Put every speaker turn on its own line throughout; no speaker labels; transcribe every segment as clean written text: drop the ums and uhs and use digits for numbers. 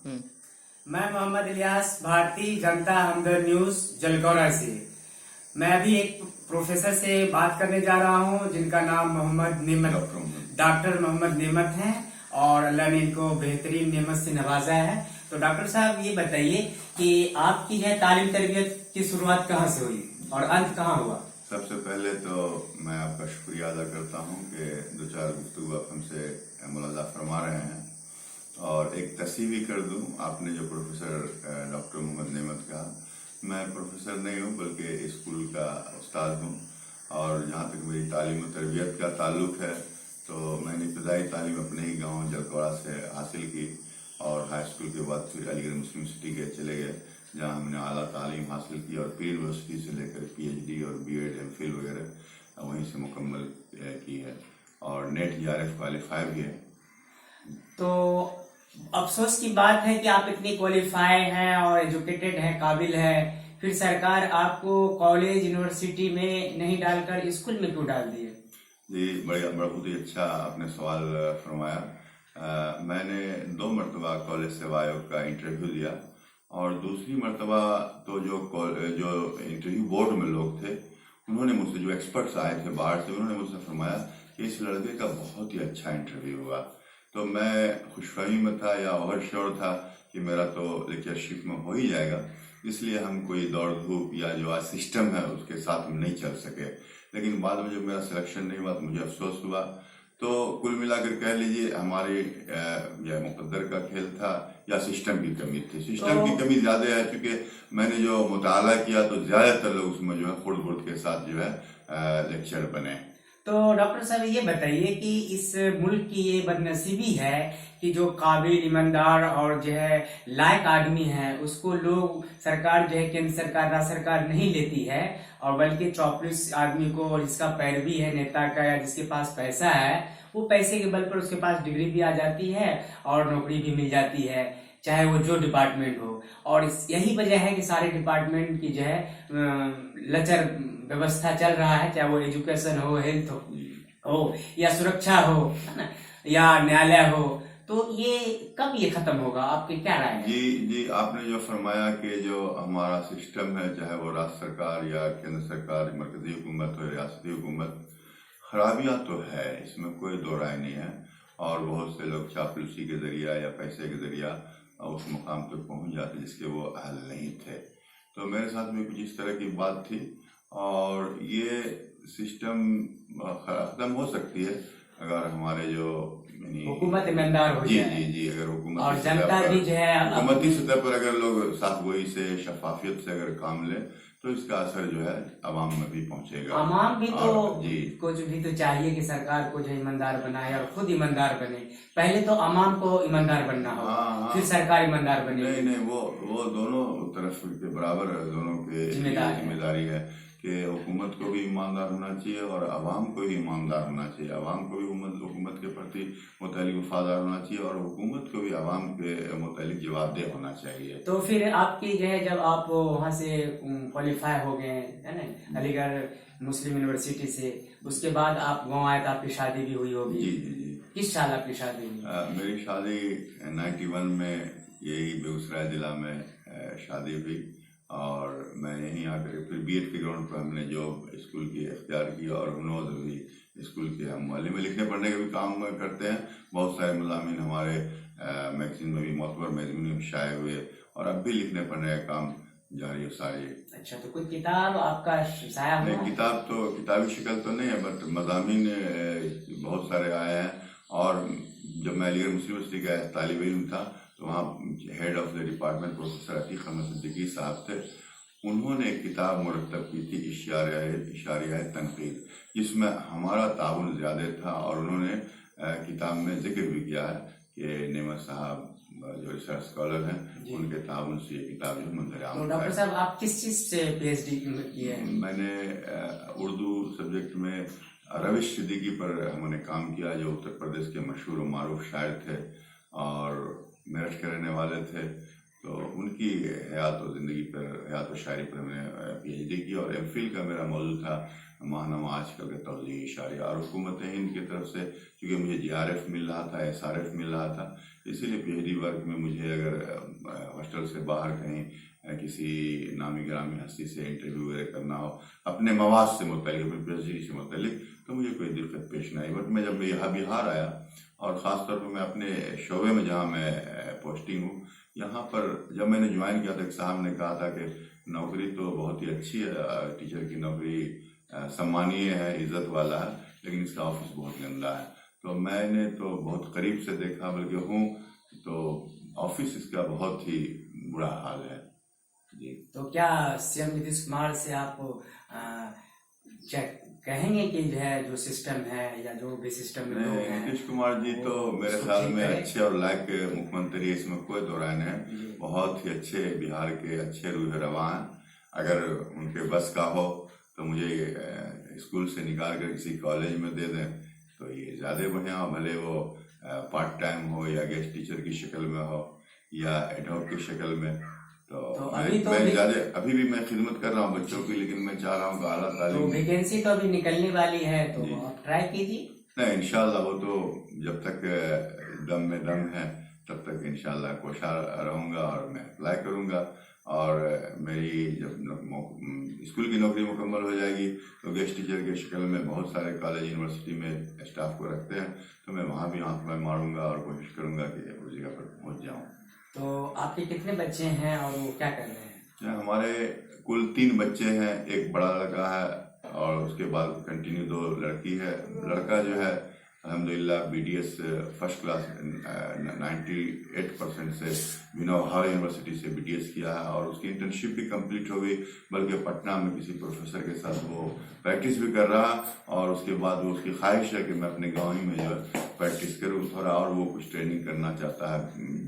मैं मोहम्मद इलियास, भारतीय जनता हमदर्द न्यूज जलगौरा से। मैं अभी एक प्रोफेसर से बात करने जा रहा हूं जिनका नाम मोहम्मद नेमत, डॉक्टर मोहम्मद नेमत हैं और अल्लाह ने इनको बेहतरीन नेमत से नवाजा है। तो डॉक्टर साहब ये बताइए कि आपकी जो है तालीम तरबियत की शुरुआत कहाँ से हुई और अंत कहाँ हुआ?
सबसे पहले तो मैं आपका शुक्रिया अदा करता हूं कि दो चार गुफ्तगू आप हमसे मुलाजा फरमा रहे हैं। और एक तस्वीर कर दूं, आपने जो प्रोफेसर डॉक्टर मोहम्मद नेमत कहा, मैं प्रोफेसर नहीं हूं बल्कि स्कूल का उस्ताद हूं। और जहां तक मेरी तालीम और तरबियत का ताल्लुक है तो मैंने इब्तदाई तालीम अपने ही गांव जलकौड़ा से हासिल की और हाई स्कूल के बाद फिर अलीगढ़ मुस्लिम सिटी के चले गए, जहां हमने आला तालीम हासिल की और फिर यूनिवर्सिटी से लेकर PhD और B.Ed MPhil वगैरह वहीं से मुकम्मल की है और नेट JRF क्वालिफाई भी है।
तो अफसोस की बात है कि आप इतने क्वालिफाई हैं और एजुकेटेड हैं, काबिल हैं, फिर सरकार आपको कॉलेज यूनिवर्सिटी में नहीं डालकर स्कूल में क्यों डाल दिए?
जी, बहुत ही अच्छा आपने सवाल फरमाया। मैंने 2 मरतबा कॉलेज सेवा आयोग का इंटरव्यू दिया और दूसरी मरतबा तो जो इंटरव्यू बोर्ड में लोग थे उन्होंने मुझसे, जो एक्सपर्ट्स आए थे बाहर से, उन्होंने मुझसे फरमाया कि इस लड़के का बहुत ही अच्छा इंटरव्यू हुआ। तो मैं खुशफहमी में था या ओवर श्योर था कि मेरा तो लेक्चरशिप में हो ही जाएगा, इसलिए हम कोई दौड़ धूप या जो आज सिस्टम है उसके साथ हम नहीं चल सके। लेकिन बाद में जब मेरा सिलेक्शन नहीं हुआ तो मुझे अफसोस हुआ। तो कुल मिलाकर कह लीजिए हमारे यह मुकद्दर का खेल था या सिस्टम की कमी थी। सिस्टम की कमी ज्यादा है क्योंकि मैंने जो मुताला किया तो ज्यादातर लोग उसमें जो है खुर्द के साथ जो है लेक्चर बने।
तो डॉक्टर साहब ये बताइए कि इस मुल्क की ये बदनसीबी है कि जो काबिल, ईमानदार और जो है लायक आदमी है उसको लोग, सरकार जो है केंद्र सरकार, राज्य सरकार नहीं लेती है और बल्कि चौपलिस आदमी को, और जिसका पैरवी है नेता का या जिसके पास पैसा है, वो पैसे के बल पर उसके पास डिग्री भी आ जाती है और नौकरी भी मिल जाती है, चाहे वो जो डिपार्टमेंट हो। और यही वजह है कि सारे डिपार्टमेंट की जो है लचर व्यवस्था चल रहा है, चाहे वो एजुकेशन हो, हेल्थ हो या सुरक्षा हो, है ना, या न्यायालय हो। तो ये कब ये खत्म होगा, आपकी क्या राय है?
जी, आपने जो फरमाया कि जो हमारा सिस्टम है, चाहे वो राज्य सरकार या केंद्र सरकार, मरकजी हुकूमत हो, रियासती हुकूमत, खराबियां तो है, इसमें कोई दो राय नहीं है। और बहुत से लोग चापलूसी के जरिया या पैसे के जरिया उस मुकाम तक पहुंच जाते जिसके वो अहल नहीं थे। तो मेरे साथ में कुछ इस तरह की बात थी और ये सिस्टम खत्म हो सकती है अगर हमारे जो
हुकूमत ईमानदार हो जाए।
जी, अगर हुकूमत
और जनता भी जो है
हुकूमती सतह पर अगर लोग साफ गोई से, शफाफियत से अगर काम ले तो इसका असर जो है अवाम में भी पहुंचेगा।
अवाम भी तो कुछ भी तो चाहिए कि सरकार को जो ईमानदार बनाए और खुद ईमानदार बने। पहले तो अवाम को ईमानदार बनना हो, फिर सरकार ईमानदार बने।
नहीं, वो दोनों तरफ के बराबर, दोनों के जिम्मेदारी है कि हुकूमत को भी ईमानदार होना चाहिए और अवाम को भी ईमानदार होना चाहिए। अवाम को भी हुकूमत के प्रति मुतल्लिक वफादार होना चाहिए और हुकूमत को भी अवाम के मुतल्लिक जवाबदेह होना चाहिए।
तो फिर आपकी जो है, जब आप वहाँ से क्वालिफाई हो गए, है ना, अलीगढ़ मुस्लिम यूनिवर्सिटी से, उसके बाद आप गाँव आए तो आपकी शादी भी हुई होगी?
जी।
किस साल आपकी शादी हुई?
मेरी शादी 91 में यही बेगूसराय जिला में शादी हुई और मैं यहीं आकर फिर B.Ed के ग्राउंड पर हमने जॉब स्कूल की अख्तियार की और हुनोद भी स्कूल के हम मोहल्ले में लिखने पढ़ने का भी काम करते हैं। बहुत सारे मज़ामीन हमारे मैगजीन में भी, मोतबर मैगजीन में शाये हुए और अब भी लिखने पढ़ने का काम जारी है सारी।
अच्छा, तो कोई किताब आपका शाया हुआ?
नहीं, किताब तो किताबी शिकल तो नहीं है, बट मज़ामीन बहुत सारे आए हैं। और जब मैं अलीगढ़ मुस्लिम यूनिवर्सिटी का तालिब इल्म था तो वहाँ head of the department professor Atiq Ahmed Siddiqui साहब थे। उन्होंने एक किताब मुरतब की थी, इशारिया तनकीद, जिसमें हमारा ताउन ज़्यादा था और उन्होंने किताब में जिक्र भी किया है कि नेमत साहब जो रिसर्च स्कॉलर हैं उनके ताउन से ये किताब जो मंजर आम।
तो डॉक्टर साहब आप किस चीज़ से PhD की है?
मैंने उर्दू सब्जेक्ट में रविश सिद्दीकी पर हमने काम किया, जो उत्तर प्रदेश के मशहूर और मारूफ शायर थे और मेरठ के रहने वाले थे। तो उनकी हयात और ज़िंदगी पर, हयात और शायरी पर मैंने PhD की, और MPhil का मेरा मौजू था माहनामा आजकल के तौज़ीह शायरी। और हुकूमत हिंद की तरफ से क्योंकि मुझे GRF मिल रहा था, SRF मिल रहा था, इसीलिए PhD वर्क में मुझे अगर हॉस्टल से बाहर कहीं किसी नामी गिरामी हस्ती से इंटरव्यू वगैरह करना हो अपने मवाद से मुतल्लिक, अपनी PhD से मुतल्लिक, तो मुझे कोई दिक्कत पेश नहीं आई। बट मैं जब यहाँ बिहार आया, और ख़ास तौर पर मैं अपने शोबे में जहाँ मैं पोस्टिंग हूँ, यहाँ पर जब मैंने ज्वाइन किया था, एक साहब ने कहा था कि नौकरी तो बहुत ही अच्छी है, टीचर की नौकरी सम्मानीय है, इज्जत वाला है, लेकिन इसका ऑफिस बहुत गंदा है। तो मैंने तो बहुत करीब से देखा, बल्कि हूँ तो ऑफिस इसका बहुत ही बुरा हाल है जी।
तो क्या CM नीतीश कुमार से आप कहेंगे कि जो है जो सिस्टम है या जो भी सिस्टम में लोग हैं,
नीतीश कुमार जी तो मेरे ख्याल में अच्छे और लायक मुख्यमंत्री है, इसमें कोई दो राय नहीं है। बहुत ही अच्छे बिहार के अच्छे रूह रवा हैं। अगर उनके बस का हो तो मुझे स्कूल से निकाल कर किसी कॉलेज में दे दें तो ये ज़्यादा बढ़िया हो, भले वो पार्ट टाइम हो या गेस्ट टीचर की शक्ल में हो या एडहॉक की शक्ल में। तो अभी भी मैं खिदमत कर रहा हूँ बच्चों की, लेकिन मैं चाह रहा हूँ कि आला तालीम।
तो वैकेंसी तो अभी निकलने वाली है, तो आप ट्राई कीजिए।
नहीं, इंशाल्लाह वो तो जब तक दम में दम है तब तक इंशाल्लाह कोशा रहूँगा और मैं अप्लाई करूँगा। और मेरी जब स्कूल की नौकरी मुकम्मल हो जाएगी तो गेस्ट टीचर के शक्ल में बहुत सारे कॉलेज यूनिवर्सिटी में स्टाफ को रखते हैं, तो मैं वहाँ भी आंख में मारूंगा और कोशिश करूँगा कि उस जगह पर पहुँच जाऊँ।
तो आपके कितने बच्चे हैं और वो क्या कर रहे हैं?
हमारे कुल 3 बच्चे हैं, एक बड़ा लड़का है और उसके बाद कंटिन्यू 2 लड़की है। लड़का जो है अल्हम्दुलिल्लाह BDS फर्स्ट क्लास 98% से विनोबा यूनिवर्सिटी से BDS किया है, और उसकी इंटर्नशिप भी कंप्लीट हो गई, बल्कि पटना में किसी प्रोफेसर के साथ वो प्रैक्टिस भी कर रहा। और उसके बाद वो उसकी ख्वाहिश है कि मैं अपने गाँव ही में जो प्रैक्टिस करूँ थोड़ा, और वो कुछ ट्रेनिंग करना चाहता है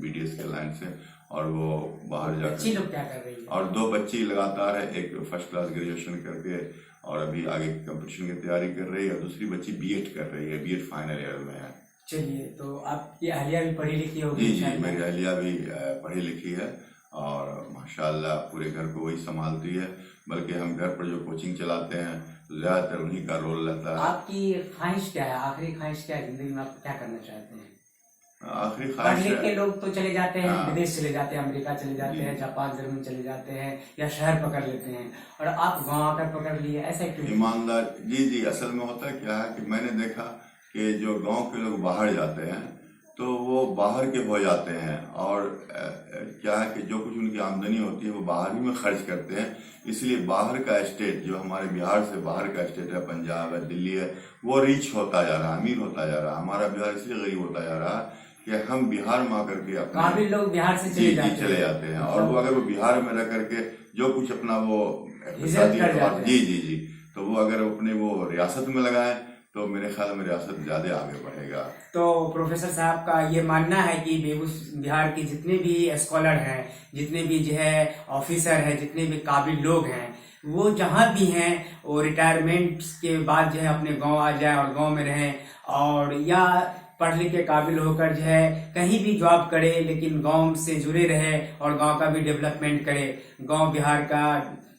BDS के लाइन से, और वो बाहर जाकर।
लोग क्या कर रही है? और
2 बच्ची लगातार है, एक फर्स्ट क्लास ग्रेजुएशन करके और अभी आगे कंपटीशन की तैयारी कर रही है, और दूसरी बच्ची BEd कर रही है, BEd फाइनल ईयर में है।
चलिए, तो आपकी अहलिया भी पढ़ी लिखी होगी?
जी, मेरी अहलिया भी पढ़ी लिखी है और माशाल्लाह पूरे घर को वही संभालती है, बल्कि हम घर पर जो कोचिंग चलाते हैं तो ज्यादातर उन्हीं का रोल रहता है।
आपकी ख्वाहिश क्या है, आखिरी ख्वाहिश क्या है जिंदगी में, आप क्या करना चाहते हैं?
आखिरी ख्वाहिश
पढ़ लिख के लोग तो चले जाते हैं, विदेश चले जाते हैं, अमेरिका चले जाते हैं, जापान जर्मनी चले जाते हैं, या शहर पकड़ लेते हैं, और आप गांव आकर पकड़ लिए, ऐसा क्यों?
ईमानदार जी, असल में होता क्या है कि मैंने देखा कि जो गांव के लोग बाहर जाते हैं तो वो बाहर के हो जाते हैं, और क्या है कि जो कुछ उनकी आमदनी होती है वो बाहर ही में खर्च करते हैं। इसलिए बाहर का स्टेट, जो हमारे बिहार से बाहर का स्टेट है, पंजाब है, दिल्ली है, वो रिच होता जा रहा है, अमीर होता जा रहा है। हमारा बिहार इसलिए गरीब होता जा रहा है कि हम बिहार में आकर के
काफी लोग बिहार से चले
जाते हैं, और वो अगर वो बिहार में रह करके जो कुछ अपना वो जी, तो वो अगर अपने वो रियासत में लगाए तो मेरे ख्याल में रियासत ज्यादा आगे बढ़ेगा।
तो प्रोफेसर साहब का ये मानना है कि बिहार के जितने भी स्कॉलर हैं, जितने भी जो है ऑफिसर हैं, जितने भी काबिल लोग हैं, वो जहाँ भी हैं वो रिटायरमेंट के बाद जो है अपने गांव आ जाए और गांव में रहें, और या पढ़ लिख के काबिल होकर जो है कहीं भी जॉब करे, लेकिन गांव से जुड़े रहे और गांव का भी डेवलपमेंट करे। गांव बिहार का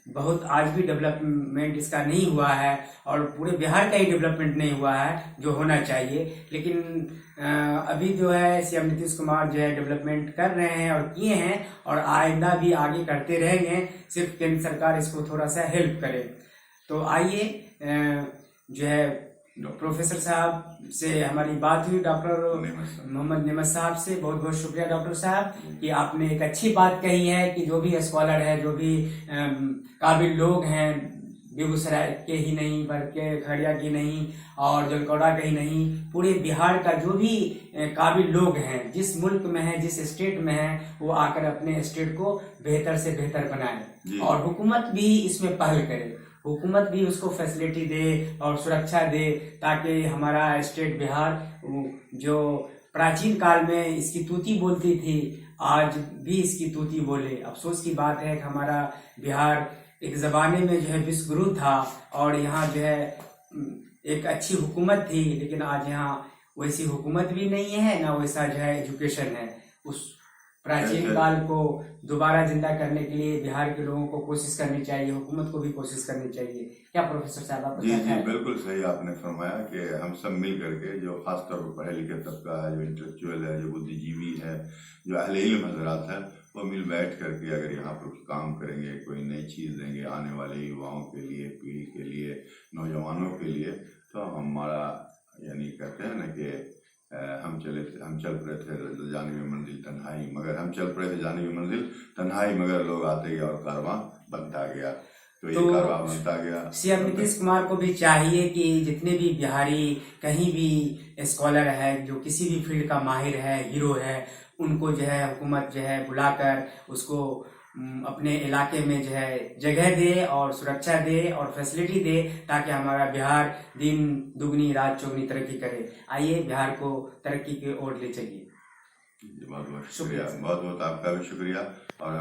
बहुत आज भी डेवलपमेंट इसका नहीं हुआ है, और पूरे बिहार का ही डेवलपमेंट नहीं हुआ है जो होना चाहिए। लेकिन अभी जो है CM नीतीश कुमार जो है डेवलपमेंट कर रहे हैं और किए हैं, और आइंदा भी आगे करते रहेंगे, सिर्फ केंद्र सरकार इसको थोड़ा सा हेल्प करे। तो आइए जो है प्रोफेसर साहब से हमारी बात हुई, डॉक्टर मोहम्मद नेमत साहब से। बहुत बहुत शुक्रिया डॉक्टर साहब कि आपने एक अच्छी बात कही है कि जो भी स्कॉलर है, जो भी काबिल लोग हैं, बेगूसराय के ही नहीं बल्कि खगड़िया की नहीं और जलकौड़ा के ही नहीं, पूरे बिहार का जो भी काबिल लोग हैं, जिस मुल्क में है, जिस स्टेट में है, वो आकर अपने स्टेट को बेहतर से बेहतर बनाए, और हुकूमत भी इसमें पहल करे, हुकूमत भी उसको फैसिलिटी दे और सुरक्षा दे, ताकि हमारा स्टेट बिहार जो प्राचीन काल में इसकी तूती बोलती थी, आज भी इसकी तूती बोले। अफसोस की बात है कि हमारा बिहार एक जमाने में जो है विश्वगुरु था, और यहाँ जो है एक अच्छी हुकूमत थी, लेकिन आज यहाँ वैसी हुकूमत भी नहीं है, ना वैसा जो है एजुकेशन है। उस प्राचीन काल को दोबारा जिंदा करने के लिए बिहार के लोगों को कोशिश करनी चाहिए, हुकूमत को भी कोशिश करनी चाहिए। क्या प्रोफेसर साहब आप
जी जी
बताएं?
बिल्कुल सही आपने फरमाया कि हम सब मिल करके, जो खासतौर पर पढ़े लिखे तबका है, जो इंटेलेक्चुअल है, जो बुद्धिजीवी है, जो अहले इल्म हजरात है, वो मिल बैठ करके अगर यहाँ पर काम करेंगे, कोई नई चीज़ देंगे आने वाले युवाओं के लिए, पीढ़ी के लिए, नौजवानों के लिए, तो हमारा यानी कहते हैं ना कि हम चल पड़े थे जाने की मंजिल तन्हाई, मगर हम चल पड़े थे जाने की मंजिल तन्हाई, मगर लोग आते गए और कारवां बनता गया। तो ये कारवां बनता गया।
सीएम नीतीश कुमार को भी चाहिए कि जितने भी बिहारी कहीं भी स्कॉलर है, जो किसी भी फील्ड का माहिर है, हीरो है, उनको जो है हुकूमत जो है बुलाकर उसको अपने इलाके में जो है जगह दे और सुरक्षा दे और फैसिलिटी दे, ताकि हमारा बिहार दिन दुगनी रात चौगनी तरक्की करे। आइए बिहार को तरक्की की ओर ले चलिए।
बहुत बहुत शुक्रिया, बहुत बहुत आपका भी शुक्रिया।